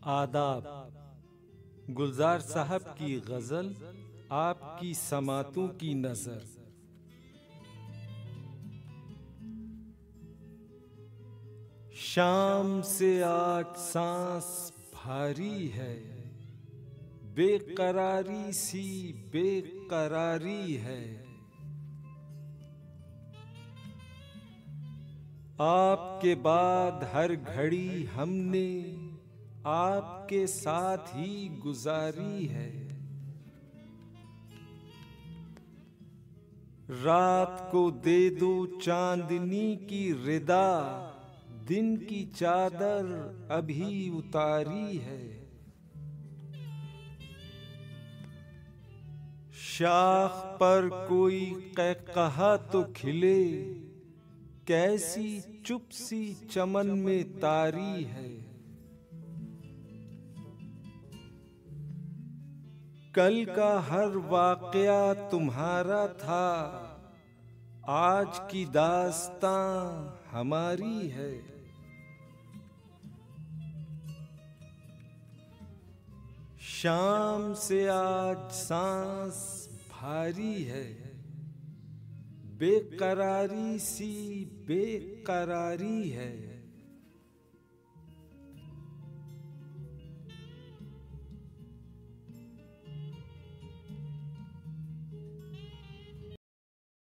आदाब। गुलजार साहब की गजल, आपकी समातों की नजर। शाम से आज सांस भारी है, बेकरारी सी बेकरारी है। आपके बाद हर घड़ी हमने आपके साथ ही गुजारी है। रात को दे दो चांदनी की रिदा, दिन की चादर अभी उतारी है। शाख पर कोई कहकहा तो खिले, कैसी चुप सी चमन में तारी है। कल का हर वाकया तुम्हारा था, आज की दास्तां हमारी है। शाम से आज सांस भारी है, बेकरारी सी बेकरारी है।